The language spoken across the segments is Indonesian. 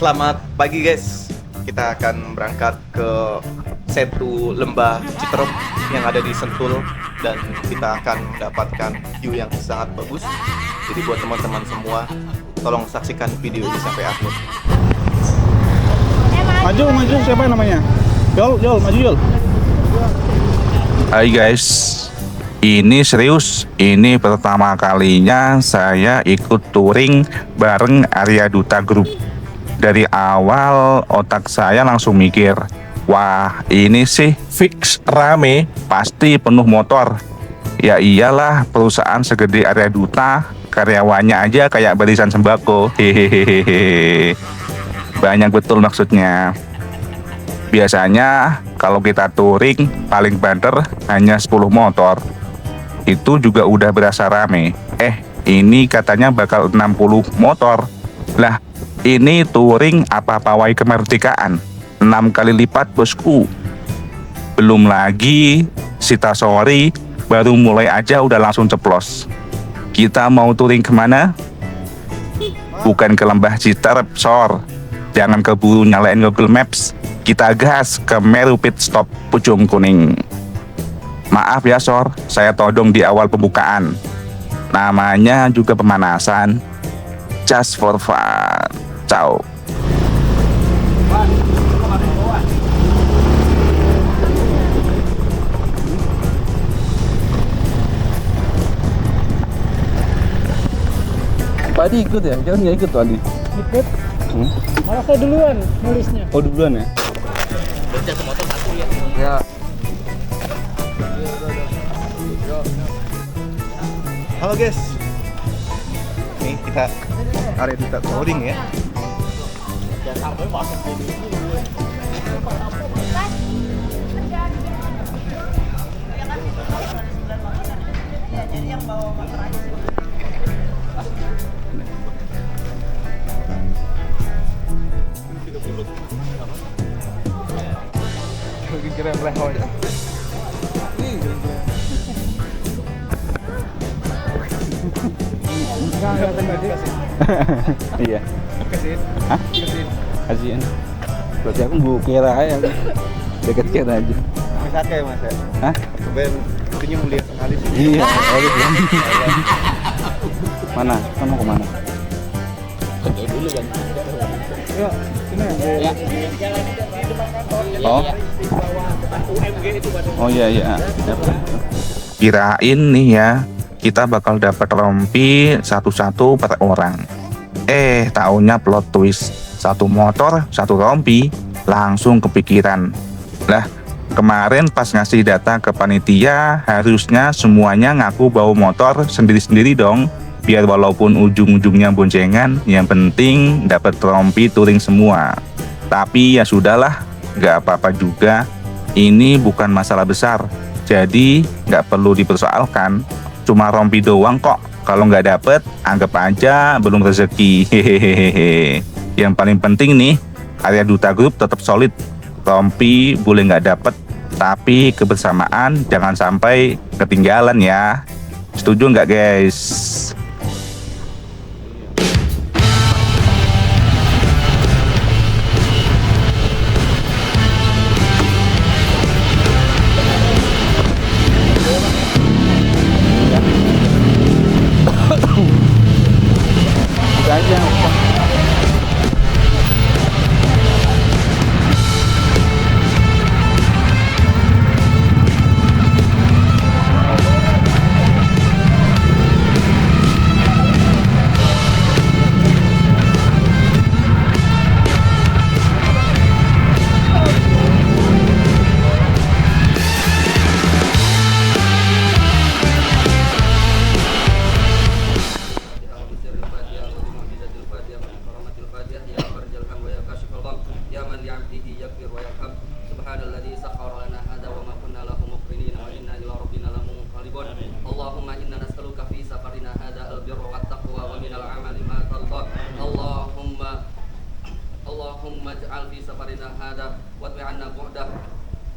Selamat pagi guys. Kita akan berangkat ke Setu Lembah Citerep yang ada di Sentul dan kita akan mendapatkan view yang sangat bagus. Jadi buat teman-teman semua, tolong saksikan video ini sampai akhir. Maju, siapa namanya? Yol, maju Yol. Hai guys, ini serius, ini pertama kalinya saya ikut touring bareng Arya Duta Group. Dari awal otak saya langsung mikir, wah ini sih fix rame, pasti penuh motor. Ya iyalah, perusahaan segede Arya Duta, karyawannya aja kayak barisan sembako. Hehehe. Banyak betul maksudnya. Biasanya kalau kita touring paling banter hanya 10 motor. Itu juga udah berasa rame. Ini katanya bakal 60 motor. Lah, ini touring apa pawai kemerdekaan? 6 kali lipat bosku. Belum lagi Sitasori baru mulai aja udah langsung ceplos. Kita mau touring kemana? Bukan ke Lembah Citerep, Sor. Jangan keburu nyalain Google Maps. Kita gas ke Meru Pit Stop Pucung Kuning. Maaf ya Sor, saya todong di awal pembukaan. Namanya juga pemanasan. Just for fun. Ciao. Tadi ikut ya? Jangan nggak ikut tadi. Ikut. Malah saya duluan nulisnya. Oh duluan ya? Ya. Halo guys. Nih kita Arya Duta touring ya. Kira meleho ya. Iya. Hah? Kasihan. Berarti aku mau kira aja. Dekat kira aja. Bisa kayak Mas ya. Hah? Ben itunya mulia sekali sih. Iya. Mana? Kamu mau kemana? Dulu kan. Ya, sini ya. Oh. Oh iya. Kirain nih ya, kita bakal dapat rompi satu-satu per orang. Taunya plot twist. Satu motor, satu rompi, langsung kepikiran. Lah, kemarin pas ngasih data ke panitia, harusnya semuanya ngaku bawa motor sendiri-sendiri dong. Biar walaupun ujung-ujungnya boncengan, yang penting dapat rompi touring semua. Tapi ya sudahlah, nggak apa-apa juga. Ini bukan masalah besar, jadi nggak perlu dipersoalkan. Cuma rompi doang kok. Kalau nggak dapet, anggap aja belum rezeki. Hehehe. Yang paling penting nih, Arya Duta Group tetap solid. Rompi boleh nggak dapet, tapi kebersamaan jangan sampai ketinggalan ya. Setuju nggak guys? Aja.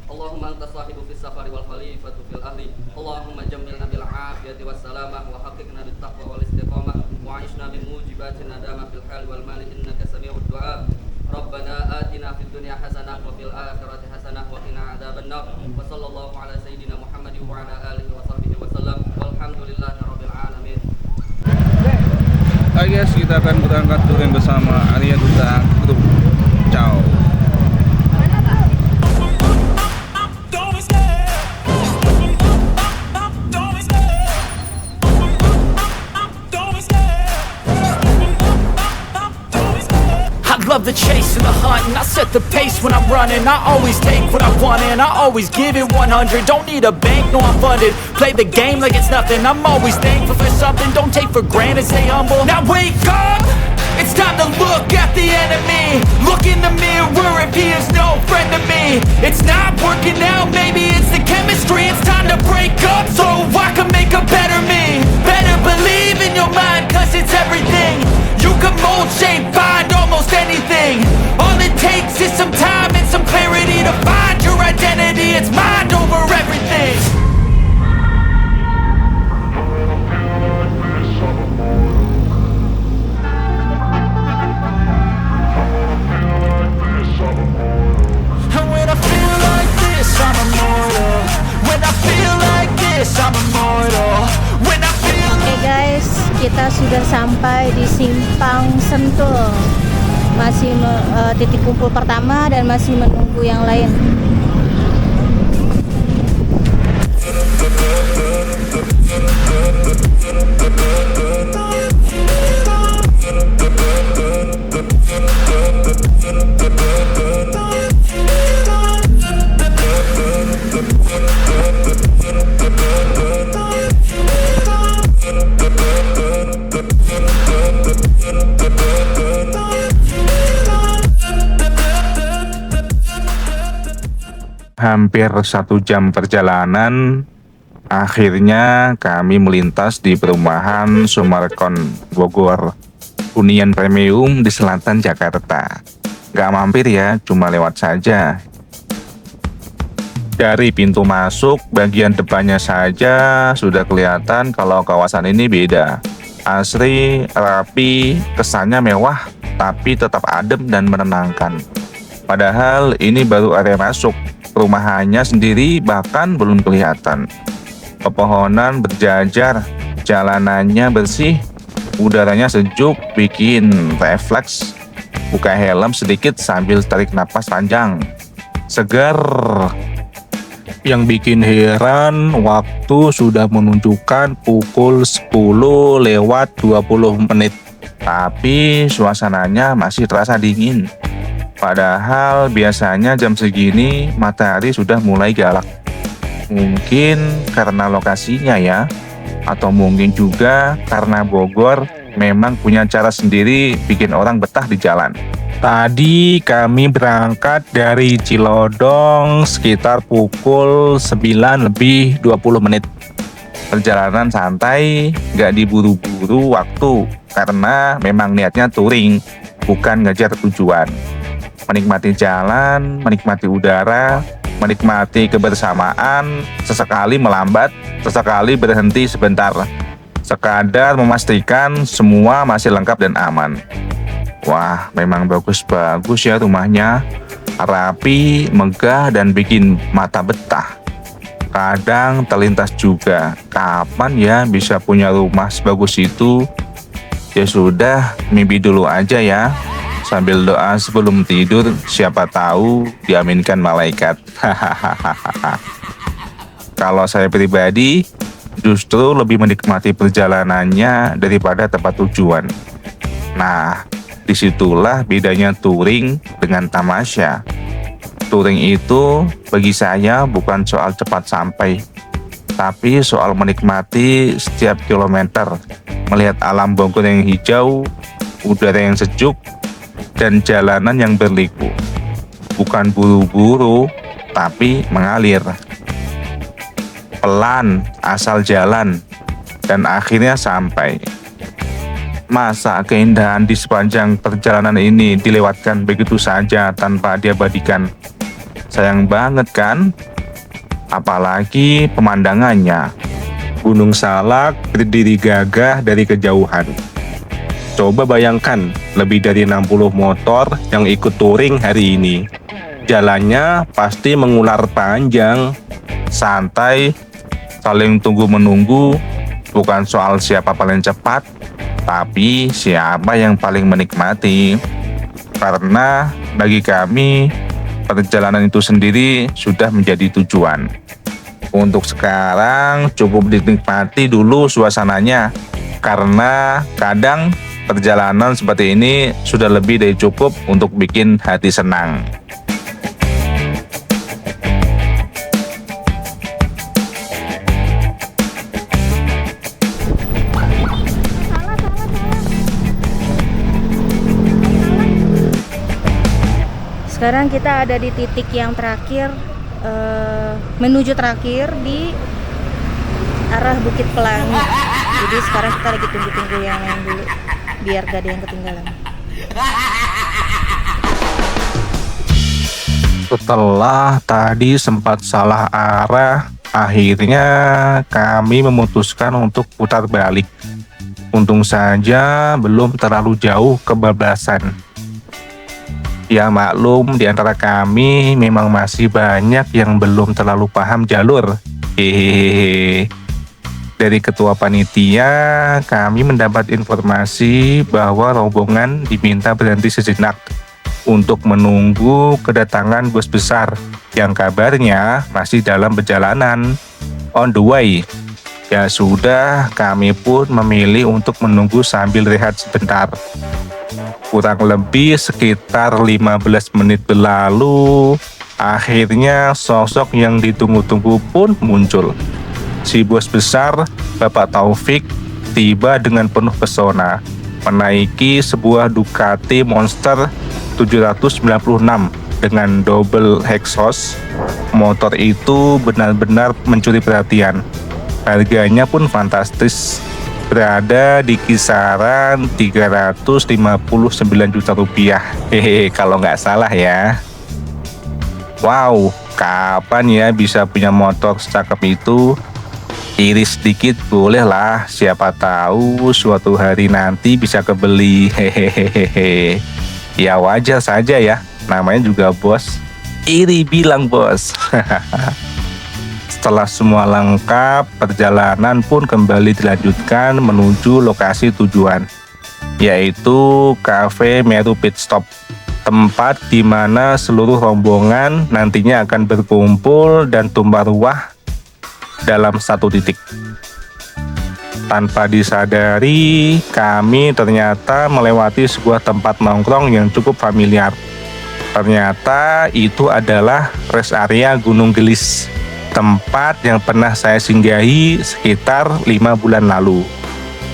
Allahumma anta sahibu fis safari wal khalifatu fil ahli. Allahumma jammilna bil afiyati was salamah wa haqiqna bit taqwa wal istiqamah wa 'ishna bi mujibatin nadama fil hal wal mali innaka sami'ud du'a. ربنا آتنا في الدنيا حسنة وفي الآخرة حسنة وقنا عذاب النار وصلى الله على سيدنا محمد وعلى آله وصحبه وسلم والحمد لله رب العالمين. Oke guys, kita akan berangkat touring bersama Arya Duta Group. Ciao. Love the chase and the hunt, and I set the pace when I'm running. I always take what I want and I always give it 100. Don't need a bank, no I'm funded. Play the game like it's nothing. I'm always thankful for something. Don't take for granted, stay humble. Now wake up, it's time to look at the enemy. Look in the mirror if he is no friend to me. It's not working out, maybe it's the chemistry. It's time to break up so I can make a better me. Better believe in your mind, cause it's everything. You can mold, shape, find almost anything. All it takes is some time and some clarity to find your identity. It's mind over everything. And when I feel like this, I'm immortal. When I feel like this, I'm immortal. When I feel Oke guys, kita sudah sampai di Simpang Sentul. Masih titik kumpul pertama dan masih menunggu yang lain. Hampir 1 jam perjalanan, akhirnya kami melintas di perumahan Sumarkon Bogor, hunian premium di selatan Jakarta. Gak mampir ya, cuma lewat saja. Dari pintu masuk, bagian depannya saja sudah kelihatan kalau kawasan ini beda. Asri, rapi, kesannya mewah, tapi tetap adem dan menenangkan. Padahal ini baru area masuk. Perumahannya sendiri bahkan belum kelihatan. Pepohonan berjajar, jalanannya bersih, udaranya sejuk, bikin refleks. Buka helm sedikit sambil tarik napas panjang. Segar. Yang bikin heran, waktu sudah menunjukkan pukul 10 lewat 20 menit. Tapi suasananya masih terasa dingin. Padahal biasanya jam segini matahari sudah mulai galak. Mungkin karena lokasinya ya, atau mungkin juga karena Bogor memang punya cara sendiri bikin orang betah di jalan. Tadi kami berangkat dari Cilodong sekitar pukul 9 lebih 20 menit. Perjalanan santai, gak diburu-buru waktu, karena memang niatnya touring, bukan ngejar tujuan. Menikmati jalan, menikmati udara, menikmati kebersamaan, sesekali melambat, sesekali berhenti sebentar. Sekadar memastikan semua masih lengkap dan aman. Wah, memang bagus-bagus ya rumahnya. Rapi, megah, dan bikin mata betah. Kadang terlintas juga, kapan ya bisa punya rumah sebagus itu? Ya sudah, mimpi dulu aja ya. Sambil doa sebelum tidur, siapa tahu diaminkan malaikat. Kalau saya pribadi, justru lebih menikmati perjalanannya daripada tempat tujuan. Nah, disitulah bedanya touring dengan tamasya. Touring itu bagi saya bukan soal cepat sampai, tapi soal menikmati setiap kilometer, melihat alam Bogor yang hijau, udara yang sejuk, dan jalanan yang berliku. Bukan buru-buru, tapi mengalir. Pelan, asal jalan, dan akhirnya sampai. Masa keindahan di sepanjang perjalanan ini dilewatkan begitu saja tanpa diabadikan? Sayang banget kan? Apalagi pemandangannya. Gunung Salak berdiri gagah dari kejauhan. Coba bayangkan, lebih dari 60 motor yang ikut touring hari ini. Jalannya pasti mengular panjang, santai, saling tunggu-menunggu, bukan soal siapa paling cepat, tapi siapa yang paling menikmati. Karena bagi kami, perjalanan itu sendiri sudah menjadi tujuan. Untuk sekarang cukup dinikmati dulu suasananya, karena kadang perjalanan seperti ini sudah lebih dari cukup untuk bikin hati senang. Sekarang kita ada di titik yang terakhir, menuju terakhir di arah Bukit Pelangi. Jadi sekarang kita lagi tunggu-tunggu yang lain dulu, biar gak ada yang ketinggalan. Setelah tadi sempat salah arah, akhirnya kami memutuskan untuk putar balik. Untung saja belum terlalu jauh kebablasan. Ya maklum, di antara kami memang masih banyak yang belum terlalu paham jalur. Hehehe. Dari ketua panitia, kami mendapat informasi bahwa rombongan diminta berhenti sejenak untuk menunggu kedatangan bus besar yang kabarnya masih dalam perjalanan, on the way. Ya sudah, kami pun memilih untuk menunggu sambil rehat sebentar. Kurang lebih sekitar 15 menit berlalu, akhirnya sosok yang ditunggu-tunggu pun muncul. Si bos besar, Bapak Taufik, tiba dengan penuh pesona, menaiki sebuah Ducati Monster 796 dengan double exhaust. Motor itu benar-benar mencuri perhatian. Harganya pun fantastis, berada di kisaran 359 juta rupiah. Hehehe, kalau nggak salah ya. Wow, kapan ya bisa punya motor secakep itu? Iris sedikit boleh lah, siapa tahu suatu hari nanti bisa kebeli. Hehehe. Ya wajar saja ya, namanya juga bos. Iri bilang bos. Setelah semua lengkap, perjalanan pun kembali dilanjutkan menuju lokasi tujuan, yaitu Cafe Meru Pit Stop, tempat di mana seluruh rombongan nantinya akan berkumpul dan tumpah ruah dalam satu titik. Tanpa disadari, kami ternyata melewati sebuah tempat nongkrong yang cukup familiar. Ternyata itu adalah rest area Gunung Gelis, tempat yang pernah saya singgahi sekitar 5 bulan lalu.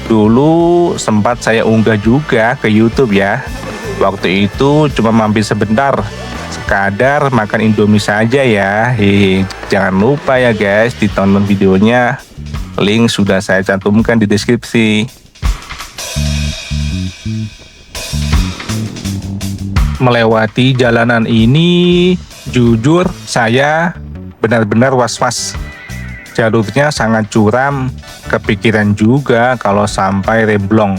Dulu sempat saya unggah juga ke YouTube ya. Waktu itu cuma mampir sebentar, sekadar makan Indomie saja ya. Jangan lupa ya guys, ditonton videonya. Link sudah saya cantumkan di deskripsi. Melewati jalanan ini, jujur saya benar-benar was-was. Jalurnya sangat curam, kepikiran juga kalau sampai remblong,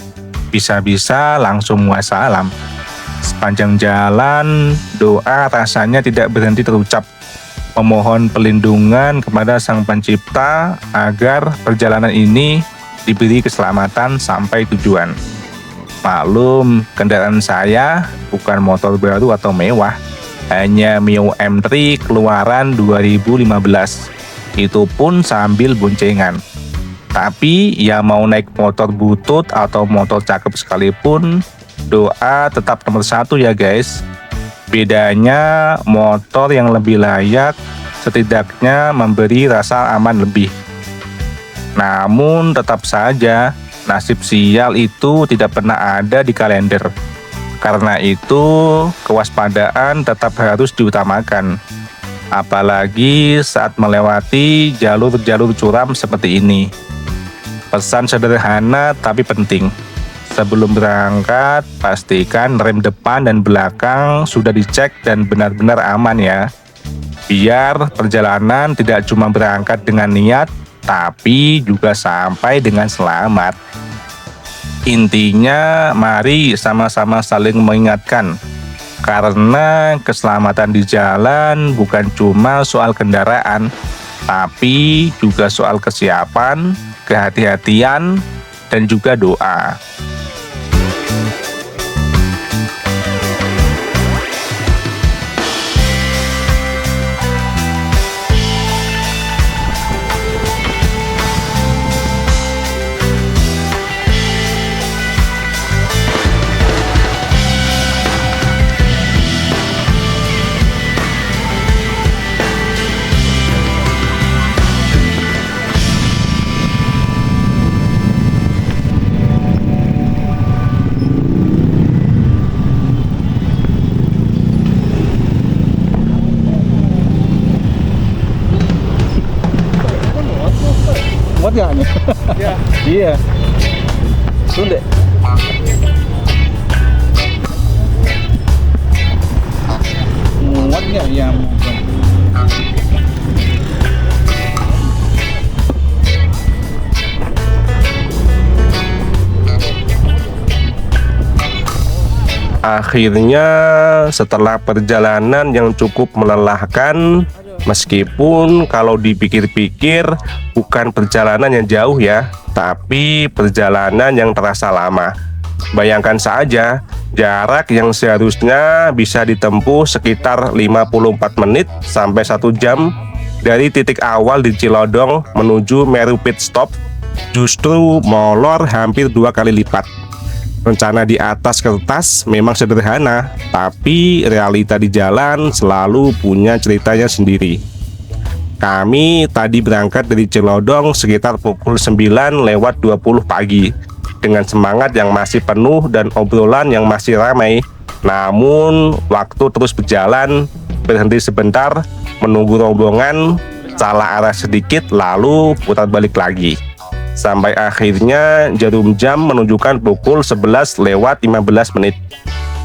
bisa-bisa langsung wassalam. Sepanjang jalan, doa rasanya tidak berhenti terucap, memohon perlindungan kepada Sang Pencipta agar perjalanan ini diberi keselamatan sampai tujuan. Maklum, kendaraan saya bukan motor baru atau mewah, hanya Mio M3 keluaran 2015. Itu pun sambil boncengan. Tapi ya mau naik motor butut atau motor cakep sekalipun, doa tetap nomor satu ya guys. Bedanya motor yang lebih layak setidaknya memberi rasa aman lebih. Namun tetap saja nasib sial itu tidak pernah ada di kalender. Karena itu kewaspadaan tetap harus diutamakan. Apalagi saat melewati jalur-jalur curam seperti ini. Pesan sederhana tapi penting. Sebelum berangkat, pastikan rem depan dan belakang sudah dicek dan benar-benar aman ya. Biar perjalanan tidak cuma berangkat dengan niat, tapi juga sampai dengan selamat. Intinya, mari sama-sama saling mengingatkan. Karena keselamatan di jalan bukan cuma soal kendaraan, tapi juga soal kesiapan, kehati-hatian, dan juga doa. Muat nggak nih? Iya. Iya. Sudah. Muat nggak ya? Akhirnya setelah perjalanan yang cukup melelahkan, meskipun kalau dipikir-pikir bukan perjalanan yang jauh ya, tapi perjalanan yang terasa lama. Bayangkan saja, jarak yang seharusnya bisa ditempuh sekitar 54 menit sampai 1 jam dari titik awal di Cilodong menuju Meru Pit Stop, justru molor hampir 2 kali lipat. Rencana di atas kertas memang sederhana, tapi realita di jalan selalu punya ceritanya sendiri. Kami tadi berangkat dari Cilodong sekitar pukul 9:20 pagi dengan semangat yang masih penuh dan obrolan yang masih ramai. Namun waktu terus berjalan, berhenti sebentar, menunggu rombongan, salah arah sedikit lalu putar balik lagi. Sampai akhirnya jarum jam menunjukkan pukul 11:15 menit.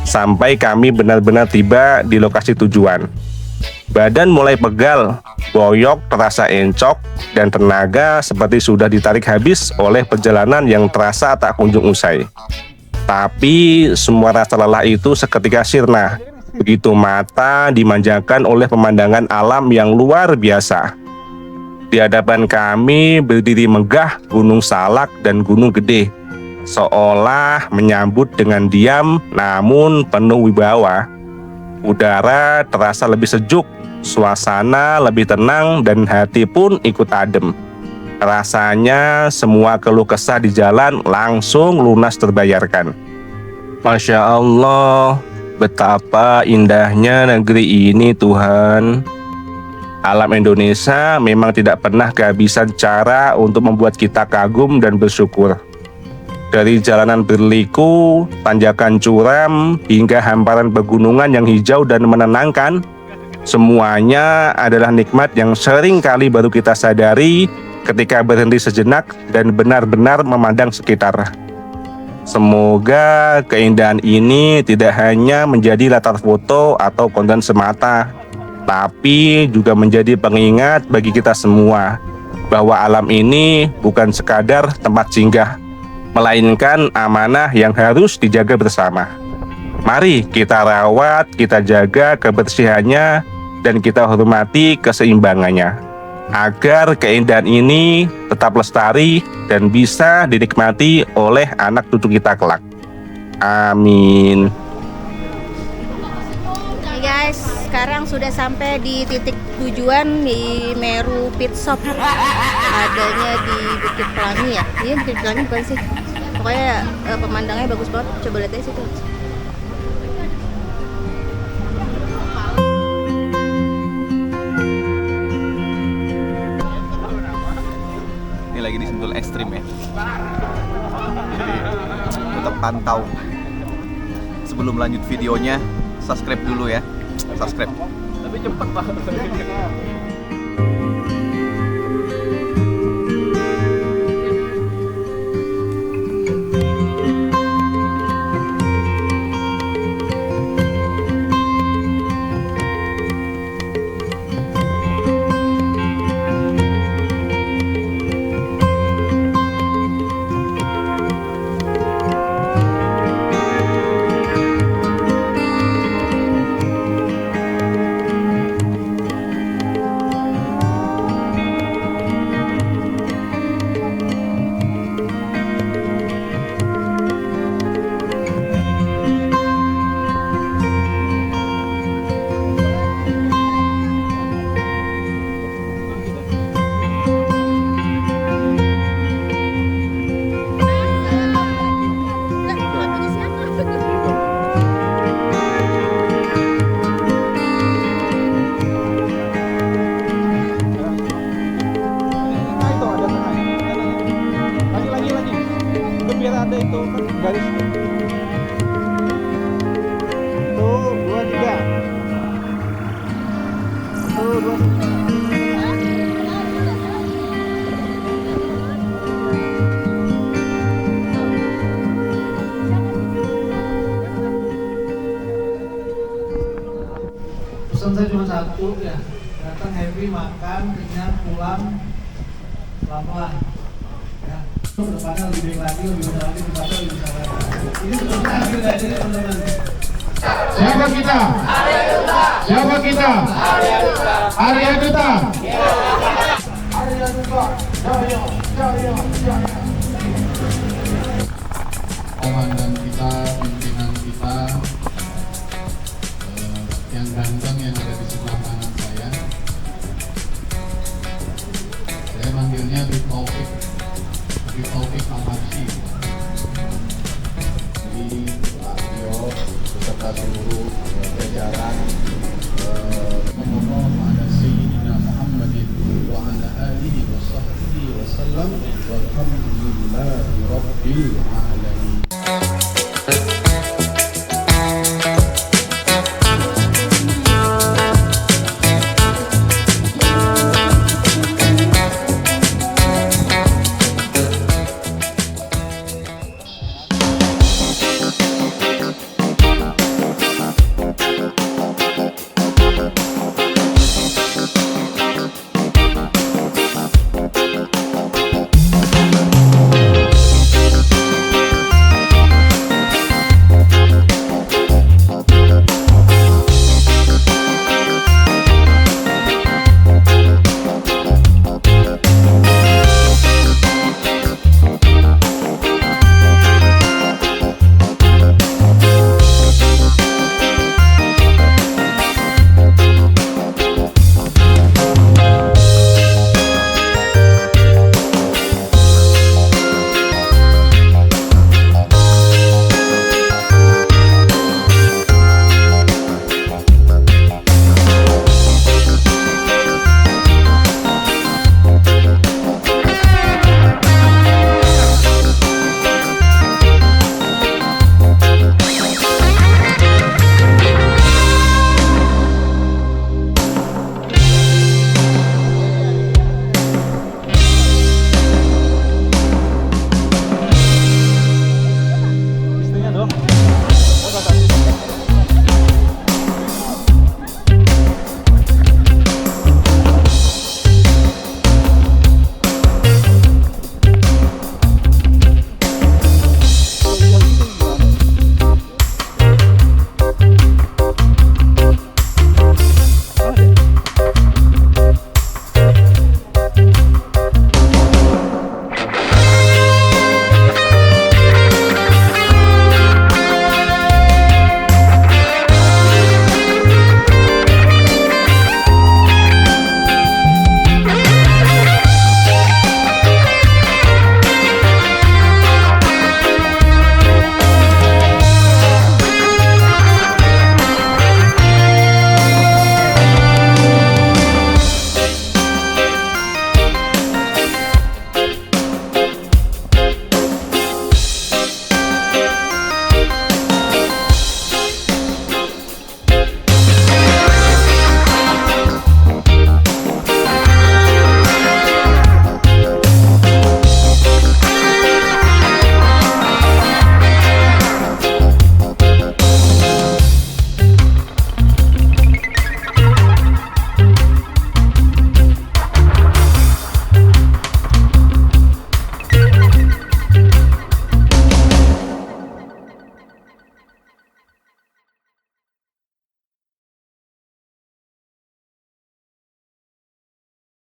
Sampai kami benar-benar tiba di lokasi tujuan. Badan mulai pegal, boyok terasa encok, dan tenaga seperti sudah ditarik habis oleh perjalanan yang terasa tak kunjung usai. Tapi semua rasa lelah itu seketika sirna, begitu mata dimanjakan oleh pemandangan alam yang luar biasa. Di hadapan kami berdiri megah Gunung Salak dan Gunung Gede, seolah menyambut dengan diam namun penuh wibawa. Udara terasa lebih sejuk, suasana lebih tenang, dan hati pun ikut adem. Rasanya semua keluh kesah di jalan langsung lunas terbayarkan. Masya Allah, betapa indahnya negeri ini Tuhan. Alam Indonesia memang tidak pernah kehabisan cara untuk membuat kita kagum dan bersyukur. Dari jalanan berliku, tanjakan curam, hingga hamparan pegunungan yang hijau dan menenangkan, semuanya adalah nikmat yang sering kali baru kita sadari ketika berhenti sejenak dan benar-benar memandang sekitar. Semoga keindahan ini tidak hanya menjadi latar foto atau konten semata, tapi juga menjadi pengingat bagi kita semua bahwa alam ini bukan sekadar tempat singgah, melainkan amanah yang harus dijaga bersama. Mari kita rawat, kita jaga kebersihannya, dan kita hormati keseimbangannya, agar keindahan ini tetap lestari dan bisa dinikmati oleh anak cucu kita kelak. Amin. Guys, sekarang sudah sampai di titik tujuan di Meru Pit Stop. Adanya di Bukit Pelangi ya. Iya, Bukit Pelangi bukan sih? Pokoknya pemandangannya bagus banget. Coba lihat aja situ. Ini lagi di Sentul Ekstrim ya. Jadi tetap pantau. Sebelum lanjut videonya, subscribe dulu ya. Subscribe. Tapi cepet banget. ada itu kan garis. 1, 2, 3. 1, 2, 3. Pesan saya cuma satu ya, datang happy, makan, kenyang, pulang pelan-pelan ya. Kedepannya lebih baik lagi, lebih besar lagi, lebih besar lagi. Ini sebetulnya hasil dari teman-teman. Siapa kita? Arya Duta. Siapa kita? Arya Duta. Arya Duta. Arya Duta. Jaya, jaya, jaya. Komandan kita, pimpinan kita, yang ganteng yang ada di sebelah kanan saya manggilnya Bib Taufik Al-Habsyi. Jadi Pak Tio beserta seluruh jajaran memohon kepada Sayyidina Muhammadin wa ala alihi wa sahbihi wa sallam walhamdulillahi rabbil alamin.